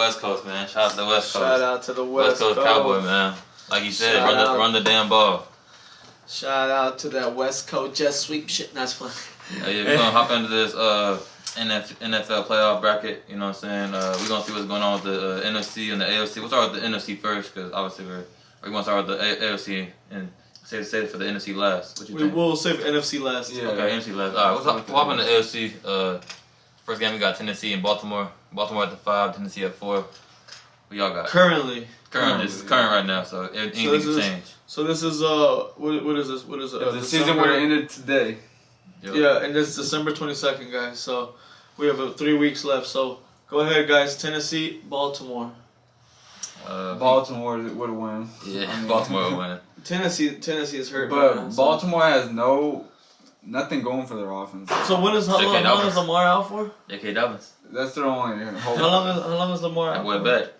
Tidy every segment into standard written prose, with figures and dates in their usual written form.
West Coast, man. Shout out to the West Coast. Shout out to the West Coast Cowboy, man. Like you said, run the damn ball. Shout out to that West Coast jet sweep shit. That's fun. Yeah, we're gonna hop into this NFL playoff bracket. You know what I'm saying? We're gonna see what's going on with the NFC and the AFC. We'll start with the NFC first, because obviously we're gonna start with the AFC and save it for the NFC last. What you think? We'll save NFC last. Yeah. Okay, NFC last. All right, we'll hop in the AFC. First game we got Tennessee and Baltimore. Baltimore at the 5, Tennessee at 4. What y'all got? Current. This is current right now, so anything can change. So this is what is this? What is it? The season would have ended today. Yep. Yeah, and it's December 22nd, guys. So we have 3 weeks left. So go ahead, guys. Tennessee, Baltimore. Baltimore would have won. Yeah, Baltimore would win. Tennessee is hurt. But man, Baltimore has nothing going for their offense. So how long is Lamar out for? J.K. Dobbins. That's their only hope. How long is Lamar out? That boy bet.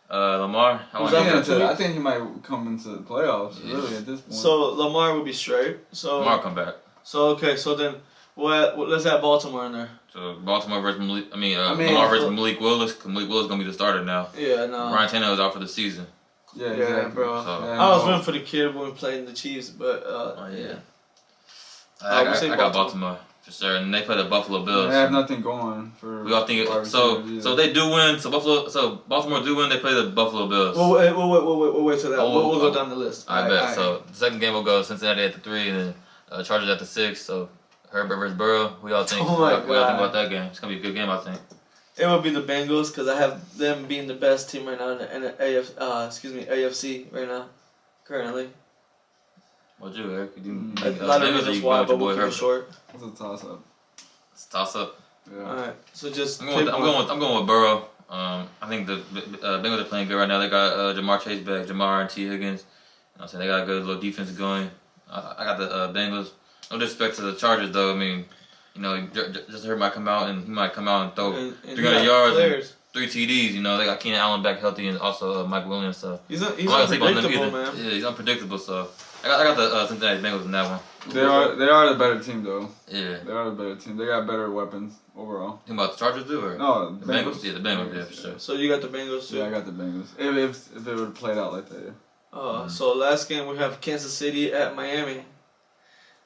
Lamar. I think he might come into the playoffs. Yeah. Really, at this point. So Lamar will be straight. So Lamar come back. So okay. So then, let's add Baltimore in there. So Baltimore versus Lamar versus Malik Willis. Malik Willis gonna be the starter now. Yeah, no. Ryan Tannehill is out for the season. Yeah, exactly. bro. So, I was rooting for the kid when we played in the Chiefs, but I got Baltimore for sure, and they play the Buffalo Bills. They have nothing going for. We all think so they do win. So Baltimore do win. They play the Buffalo Bills. We'll wait till that. We'll go down the list. I bet. So the second game will go Cincinnati at the 3, and then Chargers at the 6. So Herbert versus Burrow. We all think. Oh my we all think about that game. It's gonna be a good game, I think. It will be the Bengals, because I have them being the best team right now in the AFC right now, currently. What'd you, Eric? A lot of reasons why, but we'll keep it short. It's a toss up. It's a toss up. Yeah. All right, so just I'm going with Burrow. I think the Bengals are playing good right now. They got Jamar Chase back, Jamar and T. Higgins. You know what I'm saying? They got a good little defense going. I got the Bengals. No disrespect to the Chargers, though. I mean, you know, just heard might come out and throw 300 yards and 3 TDs. You know, they got Keenan Allen back healthy, and also Mike Williams. So he's unpredictable, man. Yeah, he's unpredictable. So I got the Cincinnati Bengals in that one. They are the better team, though. Yeah, they are the better team. They got better weapons overall. Think about the Chargers do or no the Bengals? Yeah, the Bengals. Yeah, for sure. So you got the Bengals too. Yeah, I got the Bengals. If it would have played out like that. Yeah. So last game we have Kansas City at Miami.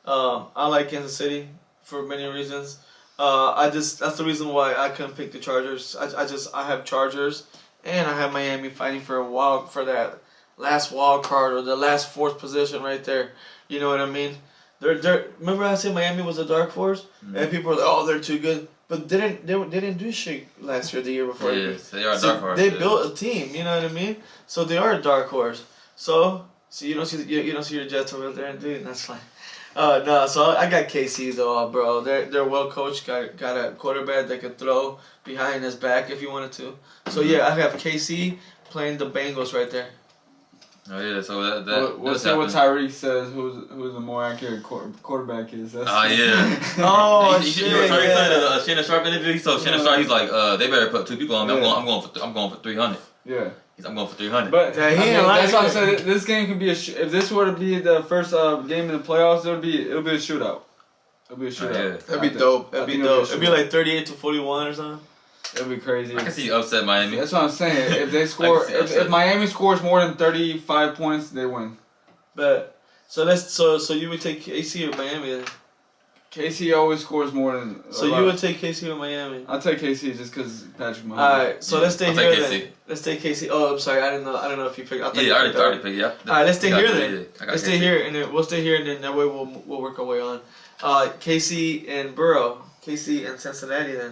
I like Kansas City for many reasons. That's the reason why I couldn't pick the Chargers. I have Chargers, and I have Miami fighting for that last wild card or the last fourth position right there. You know what I mean? Remember I said Miami was a dark horse, and people were like, "Oh, they're too good," but they didn't do shit last year, the year before. Yeah, they are a dark horse. They built a team. You know what I mean? So they are a dark horse. So you don't see your Jets over there, dude. That's fine. No, so I got KC though, bro. They're well coached. Got a quarterback that could throw behind his back if you wanted to. So yeah, I have KC playing the Bengals right there. Oh yeah, so we'll see what Tyreek says. Who's the more accurate quarterback is? Yeah. Oh shit! Tyreek said Shannon Sharp interview. So Shannon Sharp, he's like, they better put 2 people on me. I'm going for 300. Yeah. I'm going for 300. But that's why I said this game could be if this were to be the first game in the playoffs, it'll be a shootout. It'll be a shootout. Yeah. That'd be dope. It'd be like 38-41 or something. It'd be crazy. I can see you upset Miami. That's what I'm saying. If they score, if Miami scores more than 35 points, they win. But so you would take KC or Miami then? KC always scores more than. So you would take KC or Miami? I'll take KC just because Patrick Mahomes. All right, so let's stay here then. Let's take KC. Oh, I'm sorry, I don't know if you picked. I already picked. Yeah. All right, let's stay here then. Let's stay here, and then we'll stay here, and then that way we'll work our way on. KC and Burrow, KC and Cincinnati then.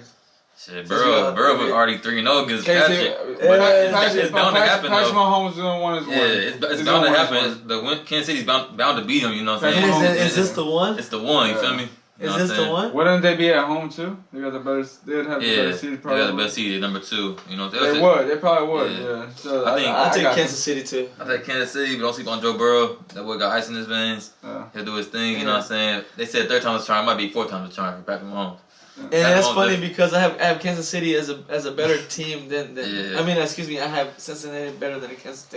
Shit, Burrow was already 3-0 against Patrick. It's bound to happen though. Patrick Mahomes is gonna win his win. Yeah, it's bound to happen. Kansas City's bound to beat him. You know what I'm saying? Is this the one? It's the one. You feel me? Is this the one? Wouldn't they be at home too? They got the better. They'd have the better seed. Probably. They got the best seed. Number 2. You know. They would. They probably would. Yeah. So I take Kansas City too. I take Kansas City, but don't sleep on Joe Burrow. That boy got ice in his veins. He'll do his thing. You know what I'm saying? They said 3rd time's a charm. It might be 4th time's a charm for Patrick Mahomes. And that's funny because I have Kansas City as a better team than I mean, excuse me, I have Cincinnati better than Kansas.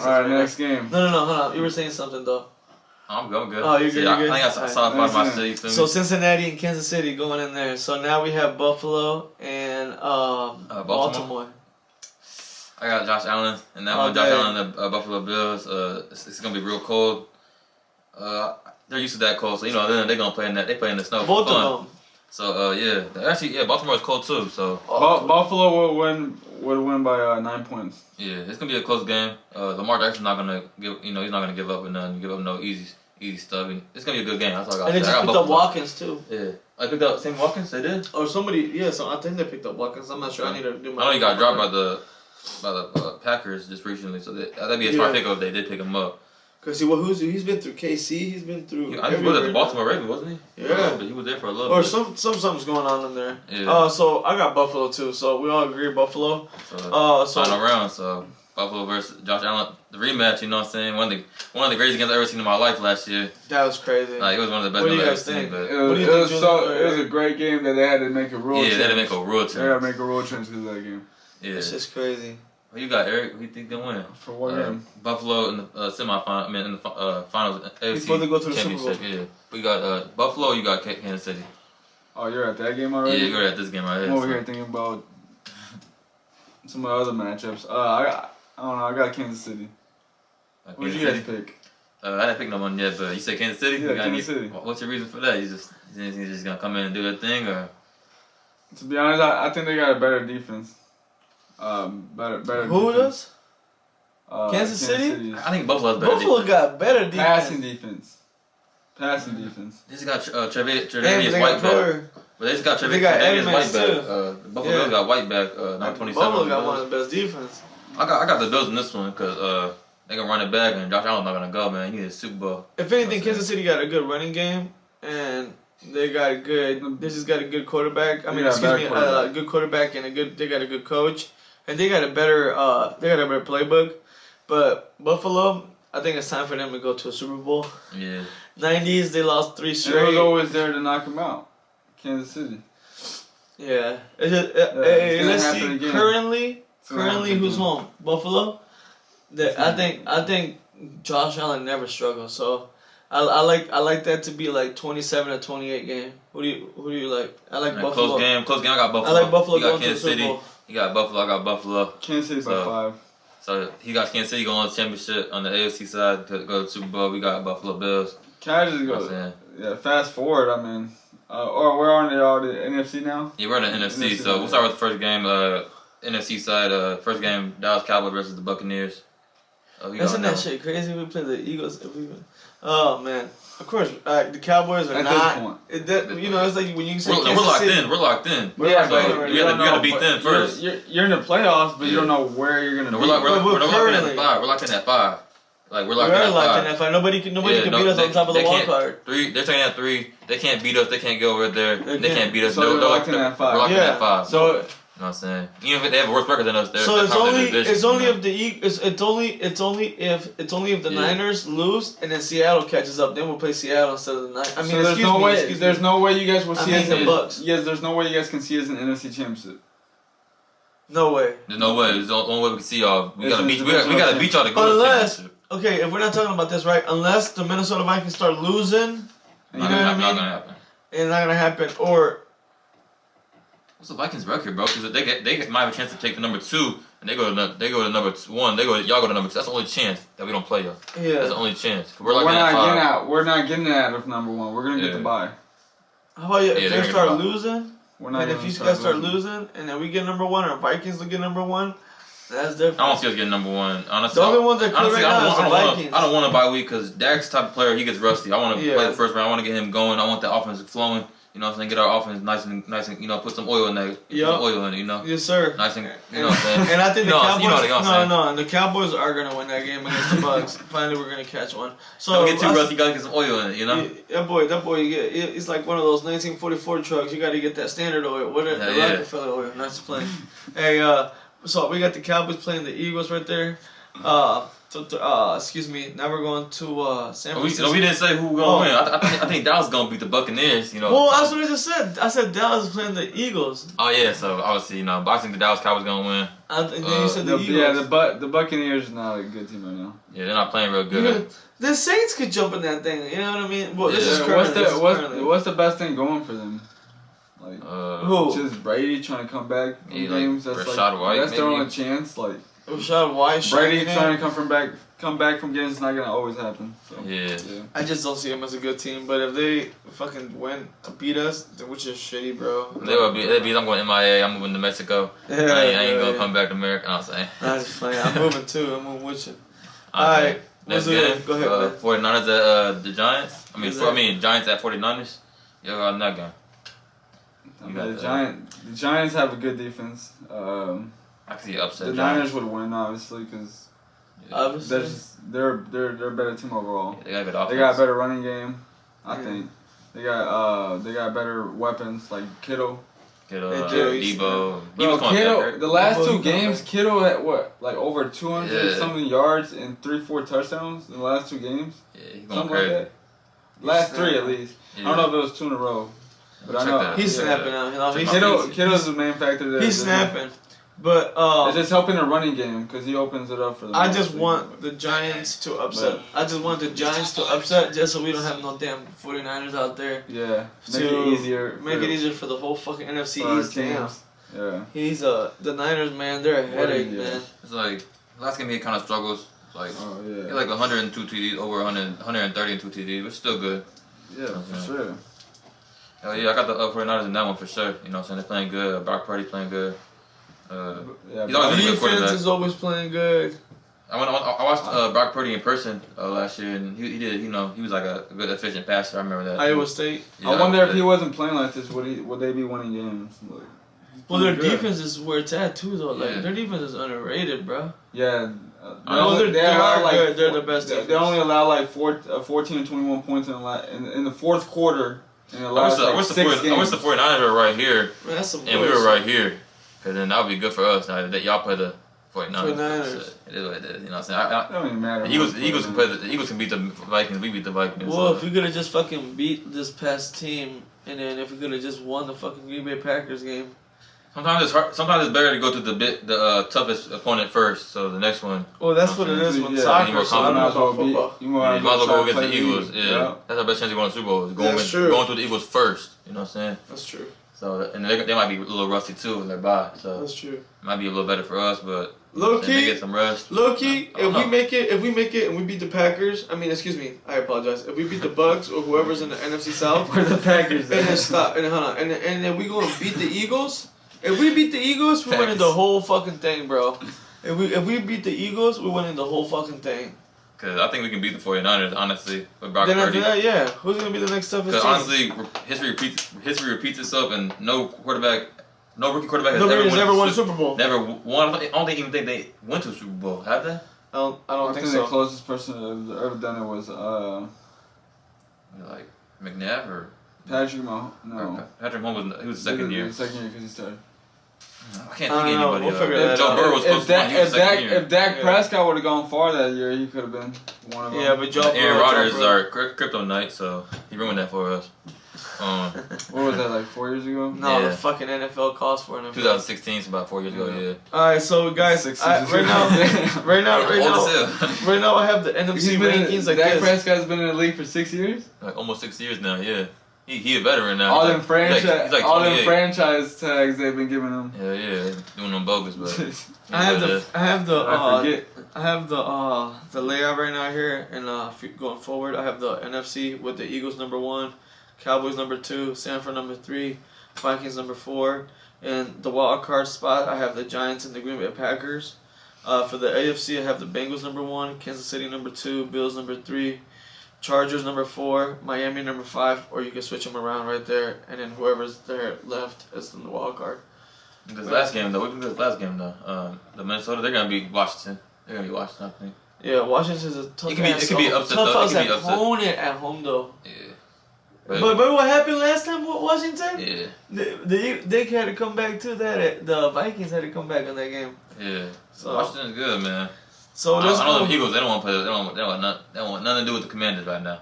All right, next game. No, hold on. You were saying something though. I'm good. Oh, you're good. I think I saw my city. So Cincinnati and Kansas City going in there. So now we have Buffalo and Baltimore. I got Josh Allen, and that Oh, one Josh dang. Allen, the Buffalo Bills. It's gonna be real cold. They're used to that cold, so they're gonna play in that. They play in the snow Both for fun. of them. So actually Baltimore is cold too. So Buffalo would win by 9 points. yeah, it's gonna be a close game. Lamar Jackson's not gonna he's not gonna give up and give up no easy stuff. And it's gonna be a good game. That's all I got. And they to say. just I got picked up Buffalo. Watkins too. Yeah, I picked up Sam Watkins. They did. Or somebody, so I think they picked up Watkins. I'm not sure. I need to do my. I know he got dropped by the Packers just recently, so that'd be a smart pickup if they did pick him up. Cause he's been through KC. He's been through. I think he was at the Baltimore Ravens, wasn't he? Yeah. But he was there for a little Or bit. something's going on in there. Yeah. So I got Buffalo too. So we all agree Buffalo. So So final round. So Buffalo versus Josh Allen, the rematch. You know what I'm saying? One of the greatest games I've ever seen in my life last year. that was crazy. Like it was one of the best What do games you I've ever guys seen. think? But What do you think, It was a great game that they had to make a rule yeah, change. they had to make a rule They had to change. make a rule change because of that game. Yeah. It's just crazy. Who you got, Eric? Who you think they win? For what game? Buffalo in the semifinal. I mean, in the finals. AFC Before they go to the Super Bowl. Championship. Yeah. We got Buffalo. You got Kansas City. Oh, you're at that game Yeah, already? you're at this game right here. I'm over so. here thinking about some of the other matchups. I don't know. I got Kansas City. Who did you guys pick? I didn't pick no one yet, but you said Kansas City. Yeah, You got Kansas City. What's your reason for that? You think he's just gonna come in and do that thing, or To be honest, I think they got a better defense. Better. Who defense. does? Uh, Kansas City? City's I think Buffalo's better. Buffalo got better defense. Passing defense. They just got And Tre'Davious they White got back. Porter. But they just got They got Tre'Davious White Edmonds, back. too. Buffalo Yeah. got White back. Not 27. Buffalo got one of the best defense. I got the Bills in this one because they gonna run it back and Josh Allen's not gonna go, man. He needs a Super Bowl. If anything, Okay. Kansas City got a good running game, and they just got a good quarterback. I mean, Yeah, excuse bad me, quarterback. a good quarterback and they got a good coach, and they got a better playbook. But Buffalo, I think it's time for them to go to a Super Bowl. Yeah. 90s, they lost 3 And it straight. was always there to knock them out. Kansas City. Yeah. It's just, it's hey, gonna let's happen see. again. Currently, gonna happen who's again. home? Buffalo. I think Josh Allen never struggles. So I like that to be like 27-28 game. Who do you like? I like Man, Buffalo. Close game. I got Buffalo. I like Buffalo You got going to the Kansas Super City. Bowl. You got Buffalo. I got Buffalo. Kansas City by So- 5. So he got Kansas City going to the championship on the AFC side to go to the Super Bowl. We got Buffalo Bills. Can I just You know what I'm go? saying? Yeah, fast forward. I mean, or we're on the NFC now. Yeah, we're in the NFC. NFC, So we'll start with the first game. NFC side. First game, Dallas Cowboys versus the Buccaneers. We got Isn't that shit crazy? We play the Eagles. Oh man, of course the Cowboys are At not. this point. It's like when you say We're Kansas locked City. in. We're locked in. Yeah, So but we you don't gotta know, beat but them first. You're in the playoffs, but you Yeah. don't know where you're gonna No, be. we're locked in currently- at 5. We're locked in at 5. Like we're We locked in are at locked 5. in that fight. Nobody can Yeah, beat us on top of the they wild can't- card. 3. They're taking at 3. They can't beat us. They can't go over there. They They can't. can't beat us. So They're they're locked in at 5. We're locked in Yeah. at 5. So You know what I'm saying? Even if they have a worse record than us, they're So they're it's top of their only division, it's only you know? if the it's only if the Yeah. Niners lose and then Seattle catches up, then we'll play Seattle instead of the Niners. I mean, there's excuse no me, way. excuse There's me. no way you guys will I see mean us. the in Bucks. Yes, there's no way you guys can see us in the NFC Championship. No way. There's no way. There's the only way we can see y'all. We It's gotta a beat. We divisional gotta beat y'all to go to the Unless- championship. Okay, if we're not talking about this right, unless the Minnesota Vikings start losing, you know what I Not mean? gonna happen. It's not gonna happen. Or What's the Vikings record, bro? Because they might have a chance to take the number 2, and they go to number 1. Y'all go to number 2. That's the only chance that we don't play y'all. That's the yeah. only chance. 'Cause We're like not at 5. getting out. We're not getting out of number 1. We're gonna get Yeah. the bye. How about you, Yeah, if they're they gonna start go. losing, We're not. and if gonna you guys start losing, and then we get number 1, or Vikings will get number 1, that's different. I don't see us getting number 1. Honestly, The only ones that could honestly, right now is the I Vikings. don't want to bye week because Dak's the type of player. He gets rusty. I want to Yeah. play the first round. I want to get him going. I want the offense flowing. You know what I'm saying? Get our offense nice and put some oil in there. Put Yup. some oil in it. Yes, sir. Nice and you know what I'm saying? And I think the You know Cowboys. what I'm saying. No, and the Cowboys are gonna win that game against the Bucks. Finally, we're gonna catch one. So Don't get too I- rusty. You gotta get some oil in it. You know? That boy, it's like one of those 1944 trucks. You got to get that standard oil. What the Yeah. Rockefeller oil? Not to play. Hey, so we got the Cowboys playing the Eagles right there. Excuse me. Now we're going to San Francisco. We didn't say who was gonna win. I think Dallas gonna beat the Buccaneers. You know? Well, that's what I just said. I said Dallas is playing the Eagles. Oh yeah. So obviously, but I think the Dallas Cowboys gonna win. And then you said the Eagles. Yeah, the Buccaneers are not a good team right now. Yeah, they're not playing real You good. could- the Saints could jump in that thing. You know what I mean? Well, this Yeah. is What's currently. what's the best thing going for them? Like Who? just Brady trying to come back in Yeah, like games. That's Rashad White, that's their maybe. only chance. Like Rashad White. Brady shining trying in. to come back from games is not gonna always happen. So. Yeah. I just don't see him as a good team. But if they fucking win to beat us, then which is shitty, bro. They'd be. I'm going MIA. I'm moving to Mexico. Yeah, I ain't gonna yeah. come back to America. I'm saying. Nah, just playing. I'm moving too. I'm moving with you. Alright. Alright, Next what's it? game. Go ahead, man. 49ers at the Giants. Who's that? Giants at 49ers. Yo, on that game. You got The Giants have a good defense. I can see upset. The Niners would win, obviously, because Obviously. they're a better team overall. They got a good offense. They got a better running game, I Yeah. think. They got better weapons like Kittle. Kittle, They do. Debo. Bro, Debo's coming Kittle, back, right? the last Debo's two coming games, back. Kittle had what, like over 200 Yeah. something yards and 3-4 touchdowns in the last two games, Yeah, he's going something crazy. like that. Last He's three at snapping. least. Yeah. I don't know if it was 2 in a row, but I Check know that out. He's Yeah. snapping out. You know, he's Kittle's the main factor there. He's snapping. But It's just helping the running game because he opens it up for the. I just want the Giants to upset. I just want the Giants to upset just so we don't have no damn 49ers out there. Yeah, make to it easier. Make it easier for the whole fucking NFC for our East. Damn. teams. Yeah. He's the Niners, man. They're a headache, Yeah. man. It's like last game he kind of struggles. Like Oh he yeah. had like 102 TDs, over 130 and 2 TDs, but still good. Yeah, for sure. Hell yeah, I got the 49ers in that one for sure. You know what I'm saying? They're playing good. Brock Purdy's playing good. Yeah, He's always been a good Defense quarterback. is always playing good. I watched Brock Purdy in person last year, and he did. You know, he was like a good, efficient passer. I remember that. Iowa State. Yeah, I wonder if State. he wasn't playing like this, would they be winning games? Like, he's Well, their playing good. defense is where it's at too, though. Like Yeah. their defense is underrated, bro. Yeah. No, they allow, are good. They're the best They defense. only allow like 14 and 21 points in the fourth quarter in the I last wish like 6 games. I wish the 49ers were right here, Man, that's some and we were bullshit. right here, because then that would be good for us. Now that y'all play the 49ers. 49ers. It is what it is. You know what I'm saying? It don't even matter. The Eagles can beat the Vikings. We beat the Vikings. Well, so. if we could have just fucking beat this past team, and then if we could have just won the fucking Green Bay Packers game. Sometimes it's hard. Sometimes it's better to go to the toughest opponent first. So the next one, Well, that's what it is with Yeah. soccer. You So I don't know might as well about football. you you might as well go against the Eagles. lead. Yeah, that's our best chance of going to the Super Bowl. Is That's true. going to the Eagles first. You know what I'm saying? That's true. So and they might be a little rusty too in their bye. So That's true. it might be a little better for us, but Low they key, get some rest. low key. I don't If we know. make it and we beat the Packers, I mean, excuse me, I apologize. If we beat the Bucks or whoever's in the NFC South, Where the Packers and then at? stop and hold on, and then we go and beat the Eagles. If we beat the Eagles, we're winning the Facts. whole fucking thing, bro. If we beat the Eagles, we're winning the whole fucking thing. Because I think we can beat the 49ers, honestly, with Brock Then after Purdy. that, yeah, who's gonna be the next toughest Because team? honestly, history repeats itself, and no rookie quarterback has Nobody has ever won a Super Super Bowl. Never won. I don't even think they went to a Super Bowl. Have they? I don't I think think so. the closest person that ever done it was Like McNabb or Patrick Mahomes. No. or Patrick Mahomes. He was the second year. Second year because he started. I can't I think don't of know. anybody. We'll figure else. that Joe out. Burrow was close to one. He was the second year. If Dak Yeah. Prescott would have gone far that year, he could have been one of them. Yeah, but Joe Aaron Burrow, Rodgers Joe is Burrow. our crypto knight, so he ruined that for us. What was that, like 4 years ago? No, Yeah. the fucking NFL calls for him. 2016, so about 4 years ago. Yeah. All right, so guys, 6 right seasons now, ago. Old as hell. right now, I have the NFC rankings like Dak this. Prescott's been in the league for 6 years. Like almost 6 years now. Yeah. He a veteran now. All He's them like- franchise, he's like all them 28. franchise tags they've been giving him. Yeah, doing them bogus, but I have the I forget. I have the layout right now here, and going forward, I have the NFC with the Eagles number 1, Cowboys number 2, Sanford number 3, Vikings number 4, and the wild card spot I have the Giants and the Green Bay Packers. For the AFC, I have the Bengals number 1, Kansas City number 2, Bills number 3, Chargers number 4, Miami number 5, or you can switch them around right there, and then whoever's there left is in the wild card. This last game though, the Minnesota, they're gonna be Washington. They're gonna be Washington, I think. Yeah, Washington's a tough It could be upset, though. It tough could be upset. opponent at home though. Yeah. But remember what happened last time with Washington? Yeah, They had to come back to that. The Vikings had to come back on that game. yeah. So Washington's good, man. so I this know the Eagles. They don't want to play. They don't want nothing to do with the Commanders right now.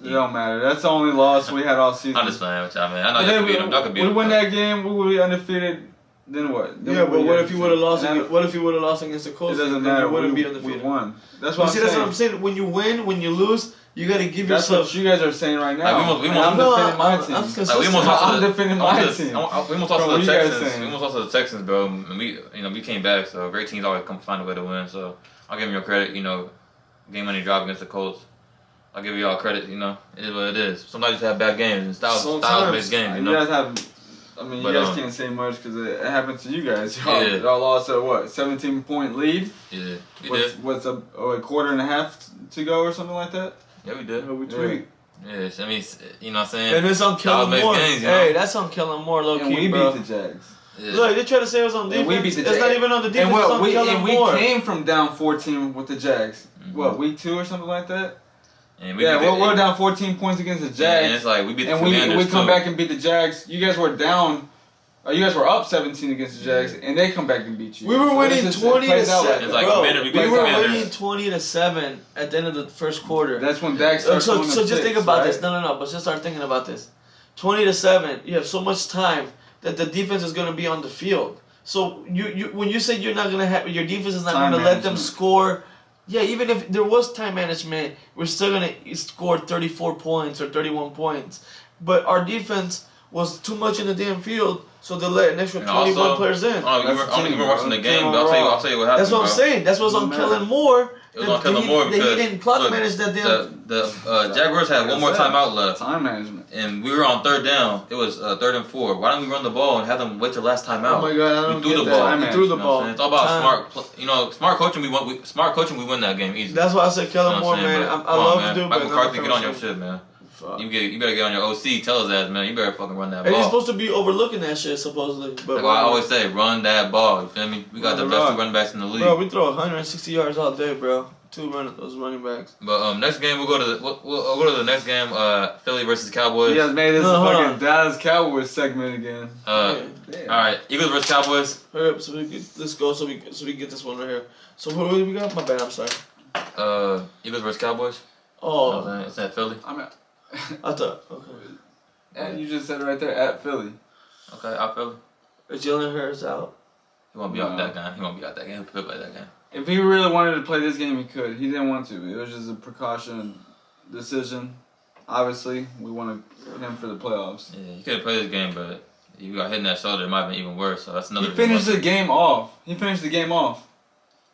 It don't matter. That's the only loss we had all season. I'm just playing with y'all, man. I know And y'all then could beat them. Y'all could beat we them. win that game, we would be undefeated. Then what? Then yeah, we but what if you would have lost? And that- What if you would have lost against the Colts? It doesn't Then matter. You wouldn't we, be we undefeated. won. That's But what see, I'm that's saying. what I'm saying. When you win, when you lose, You gotta give That's yourself. what you guys are saying right now. Like, we And almost- I'm No, defending my I'm team. consistent. Like, we almost lost I'm to the, defending my team. we almost lost From to what the you guys Texans. saying. We almost lost to the Texans, bro. And we came back. So great teams always come find a way to win. So I'll give them your credit. Game winning drive against the Colts. I'll give you all credit. It is what it is. Sometimes you have bad games and styles based games. You guys have. I mean, But, you guys can't say much because it happened to you guys. Y'all, Yeah. y'all lost a 17-point lead. Yeah, we did. What's a quarter and a half to go or something like that? Yeah, we did. We Yeah. tweet. Yeah, I mean, you know what I'm saying? And it's on Kellen Styles-based Moore. games, Hey, that's on Kellen Moore, low And key, we bro. beat the Jags. Yeah. Look, they try to say it was on defense. And we beat the It's Jags. not even on the defense. And It's on Kellen we Moore. came from down 14 with the Jags. Mhm. What, week 2 or something like that? And we Yeah, beat we're down 14 points against the Yeah, and Jags. it's like we beat the And we Commanders come too. back and beat the Jags. You guys were down. You guys were up 17 against the Jags, and they come back and beat you. We were So winning it's just- 20 it plays to out 7. It's like Bro, Commander, we we beat were Commanders. winning 20-7 at the end of the first quarter. That's when Dak So, starts so throwing them just think picks, about right? this. No. But just start thinking about this. 20-7. You have so much time that the defense is going to be on the field. So you when you say you're not going to have your defense is not Time going to let them management. score. Yeah, even if there was time management, we're still going to score 34 points or 31 points. But our defense was too much in the damn field, so they let an extra And 21 also, players in. I don't That's the even team, watching bro. the game, Team but overall. I'll tell you what happened. That's what I'm bro. saying. That's what's on Doesn't Kellen Moore. It was on Kellen Moore He because didn't clock look, manage that damn. the Jaguars had one more That's it. timeout left, Time management. and we were on third down. It was 3rd and 4. Why don't we run the ball and have them wait till last timeout? Oh my god, I We don't threw get the that. ball. We Time threw the You know what I'm ball. saying? It's all about Time. smart coaching. Smart coaching. We win that game easy. That's why I said Kellen You know Moore, what I'm saying? man. But I come on, love man. the dude, Mike but McCarthy, not get on your Ferguson. shit, man. Fuck. You better get on your OC. Tell his ass, man. You better fucking run that And he's ball. supposed to be overlooking that shit, supposedly. But Like I always say, run that ball. You feel me? We got the Run the best rock. running backs in the league. bro, we throw 160 yards all day, bro. Those running backs. But next game we'll go to the next game. Philly versus Cowboys. You guys made this No, a hold fucking on. Dallas Cowboys segment again. Yeah. All right, Eagles versus Cowboys. Hurry up, let's go, so we get this one right here. So what do we got? My bad. I'm sorry. Eagles versus Cowboys. Oh, It's at Philly. I mean, I thought. Okay. and you just said it right there at Philly. Okay, I Philly. Is Jalen Hurts out? He won't be out that game. He won't be out that game. He'll play that game. If he really wanted to play this game, he could. He didn't want to. It was just a precaution decision. Obviously, we wanted him for the playoffs. Yeah, he could have played this game, but you got hit in that shoulder. It might have been even worse. So that's another. He finished the game off. He finished the game off.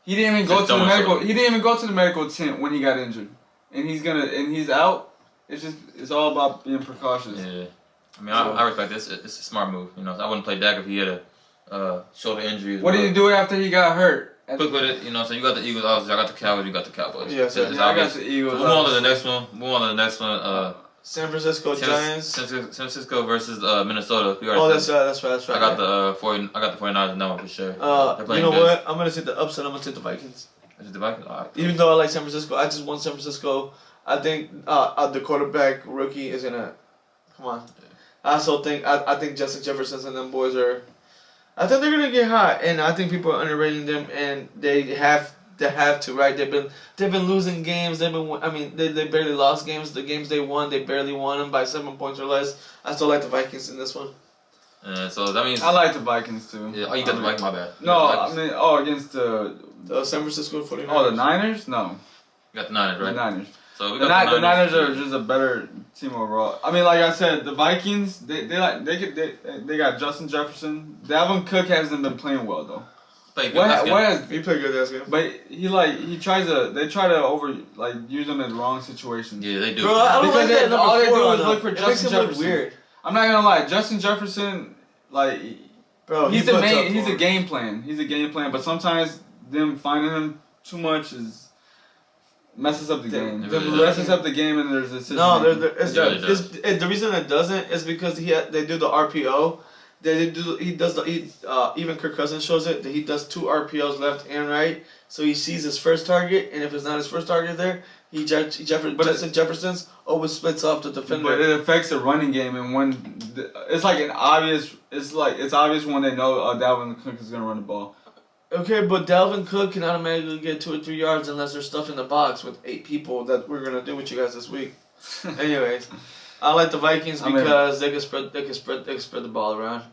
He didn't even go Just to the don't medical. show. He didn't even go to the medical tent when he got injured, and he's out. It's all about being precautious. Yeah, I mean, I respect this. It's a smart move. I wouldn't play Dak if he had a shoulder injury. What did he do after he got hurt? Quick with it, so you got the Eagles. Obviously, I got the Cowboys. You got the Cowboys. Yeah, It's sir. obvious. I got the Eagles. So move on to the next one. San Francisco San Giants. Francisco versus Minnesota. We already Oh, said- that's right. That's right. I got the 49ers in that one for sure. They're You playing know good. what? I'm gonna take the upset. I'm gonna take the Vikings. Is it the Vikings? All right. Even though I like San Francisco, I just want San Francisco. I think the quarterback rookie is gonna come on. I also think I think Justin Jefferson and them boys are. I think they're gonna get hot, and I think people are underrating them, and they have to, right. They've been losing games. They barely lost games. The games they won, they barely won them by 7 points or less. I still like the Vikings in this one. So that means. I like the Vikings too. Yeah, you got the Vikings. My bad. You No, got I the Vikings. mean, against the The San Francisco 49ers. the Niners. No, You got the Niners, right? the Niners. So we The got Niners are just a better team overall. I mean, like I said, the Vikings they got Justin Jefferson. Dalvin Cook hasn't been playing well though. Played good What this game. has He played good that game. but they try to use him in wrong situations. Yeah, they do. Bro, I don't Because like that number all they 4 do on is him. look for It makes Justin him look Jefferson. weird. I'm not gonna lie, Justin Jefferson, like Bro, he's he puts up he's for a him. game plan. He's a game plan, but sometimes them finding him too much messes up the game. It really Messes up the game, and there's a situation. No, It really does. the reason it doesn't is because they do the RPO. Even Kirk Cousins shows it that he does 2 RPOs left and right. So he sees his first target, and if it's not his first target there, Justin Jefferson's always splits off the defender. But it affects the running game, and when it's like it's obvious when they know Dalvin Cook is gonna run the ball. Okay, but Dalvin Cook can automatically get 2 or 3 yards unless there's stuff in the box with 8 people that we're gonna do with you guys this week. Anyways, I like the Vikings because they can spread the ball around.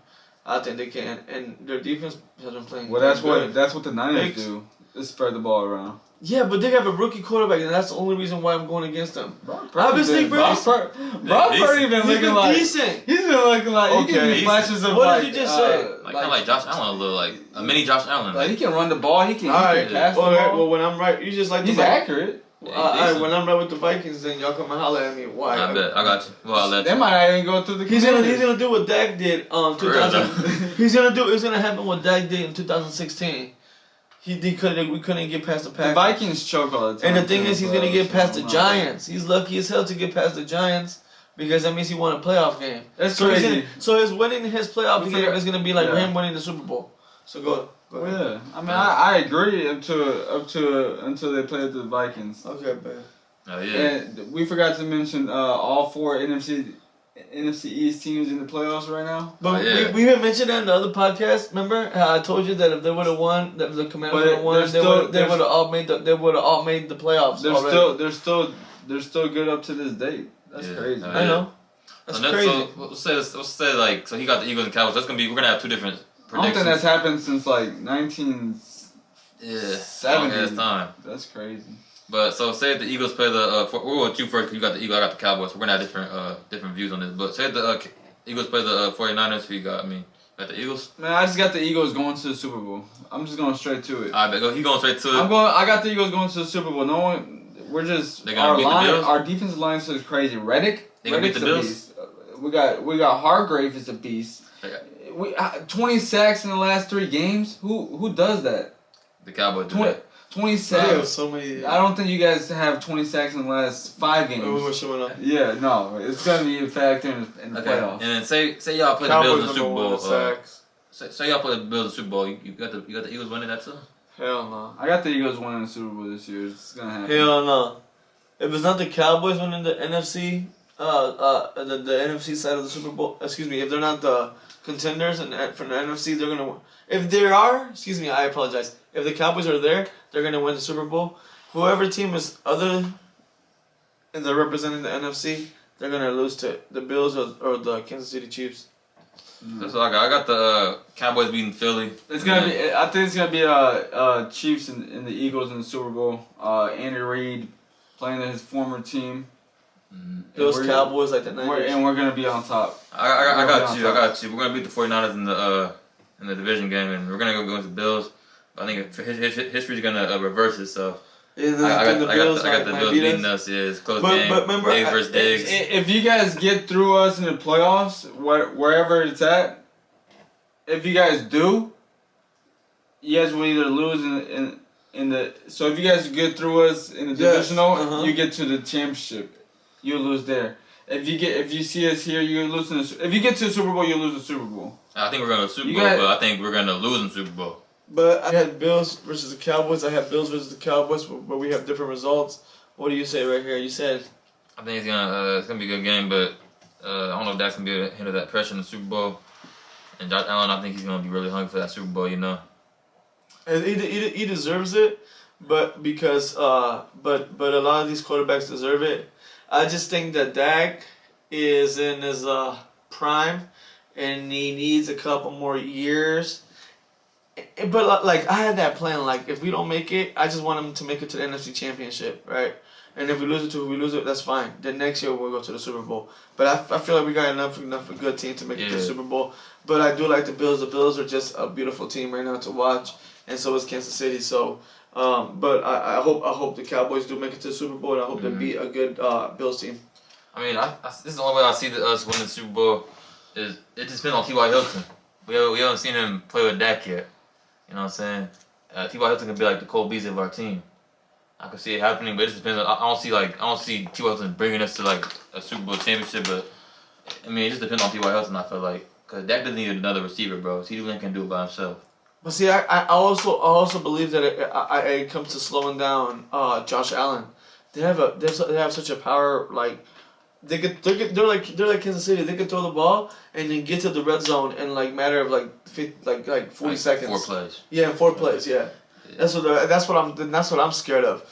I think they can, and their defense has been playing. Well, that's good. what the Niners Biggs. do. to spread the ball around. Yeah, but they have a rookie quarterback, and that's the only reason why I'm going against them. Obviously, Brock Purdy been He's looking been like decent. he's been looking like he can Okay. be flashes of What like. did you just say? Like kind of like Josh Allen, a little like a mini Josh Allen. Like he can run the ball. He can, All right. pass the Well, ball. when I'm right, you just like He's the Vikings. accurate. When I'm right with the Vikings, then y'all come and holler at me. Why? I bet I got you. Well, I'll let They you. might not even go through the. He's Commanders. gonna do what Dak did. 2000. It's gonna happen what Dak did in 2016. We couldn't get past the The Packers. Vikings choke all the time. And the thing is, he's gonna get past the I don't know. Giants. He's lucky as hell to get past the Giants because that means he won a playoff game. That's So crazy. so his winning his playoff We game forgot- is gonna be like yeah. him winning the Super Bowl. So go Well, ahead. yeah, I mean, I agree until they play the Vikings. Okay, man. Oh yeah. And we forgot to mention all four NFC East teams in the playoffs right now. But Oh, yeah. we had mentioned that in the other podcast. Remember how I told you that if they would have won, that if the Commanders But would have won, they're they still- would have all made the playoffs. already. They're still good up to this date. That's Yeah. crazy. Oh, I know. That's crazy. So we'll say like so he got the Eagles and Cowboys. We're gonna have two different I don't think predictions. that's happened since like 1970. Yeah, long ass time. That's crazy. But so say if the Eagles play the we'll go with you first 'cause you got the Eagles, I got the Cowboys. So we're gonna have different views on this. But say if the Eagles play the 49ers, who you got? I mean, got the Eagles. Man, I just got the Eagles going to the Super Bowl. I'm just going straight to it. I bet he going straight to it. I got the Eagles going to the Super Bowl. No one. We're just They gonna beat the Bills? Our defensive line is crazy. Reddick. They gonna beat Reddick's the a Bills? beast. We got Hargrave is a beast. We 20 sacks in the last 3 games. Who does that? The Cowboys do 20, that. 20 Yeah, sacks. so many. I don't think you guys have 20 sacks in the last 5 We games. were showing up. Yeah, no, it's gonna be a factor in the Okay, playoffs. and then say y'all play the Cowboys Bills in the Super number one Bowl. in sacks. Say y'all play the Bills in the Super Bowl. You got the Eagles winning that too. Hell no. I got the Eagles winning the Super Bowl this year. It's gonna happen. Hell no. If it's not the Cowboys winning the NFC, the NFC side of the Super Bowl, excuse me, if they're not the contenders and from the NFC, they're gonna. If there are, excuse me, I apologize. If the Cowboys are there, they're gonna win the Super Bowl. Whoever team is other, and they're representing the NFC, they're gonna lose to the Bills or the Kansas City Chiefs. That's all I got. I got the Cowboys beating Philly. It's gonna be. I think it's gonna be Chiefs and the Eagles in the Super Bowl. Andy Reid playing his former team. Those we're- Cowboys like the Niners. And we're gonna be on top. I got you. We're gonna beat the 49ers in the division game, and we're gonna go against the Bills. I think history's gonna reverse itself. Yeah, I got the the Bills Bills might beat beating us. us. Yeah, it's a close But game. remember, Diggs versus Diggs. If you guys get through us in the playoffs, wherever it's at, if you guys do, you guys will either lose in the. So if you guys get through us in the Yes, divisional, uh-huh. you get to the championship. You lose there. If you see us here, you lose in the. If you get to the Super Bowl, you lose the Super Bowl. I think we're gonna Super You Bowl, got- but I think we're gonna lose in Super Bowl. But I had Bills versus the Cowboys. I had Bills versus the Cowboys, but we have different results. What do you say right here? You said I think it's gonna be a good game, but I don't know if that's gonna be able to handle that pressure in the Super Bowl. And Josh Allen, I think he's gonna be really hungry for that Super Bowl. You know. and he deserves it, but because but a lot of these quarterbacks deserve it. I just think that Dak is in his prime, and he needs a couple more years. But like I had that plan. Like if we don't make it, I just want him to make it to the NFC Championship, right? And if we lose it, that's fine. Then next year we'll go to the Super Bowl. But I feel like we got enough a good team to make it to the Yeah. Super Bowl. But I do like the Bills. The Bills are just a beautiful team right now to watch, and so is Kansas City. So, but I hope the Cowboys do make it to the Super Bowl, and I hope they beat a good Bills team. I mean, this is the only way I see us winning the Super Bowl. Is it just depends on T.Y. Hilton. We haven't seen him play with Dak yet. You know what I'm saying? T.Y. Hilton could be like the Cole Beasley of our team. I can see it happening, but it just depends. I don't see T.Y. Hilton bringing us to like a Super Bowl championship. But I mean, it just depends on T.Y. Hilton. I feel like because Dak doesn't need another receiver, bro. CeeDee Lamb can do it by himself. But see, I also believe that it comes to slowing down Josh Allen. They have such a power like. They're like Kansas City. They can throw the ball and then get to the red zone in like matter of like 40 seconds. 4 plays. Yeah, 4 plays. Yeah, that's what I'm scared of.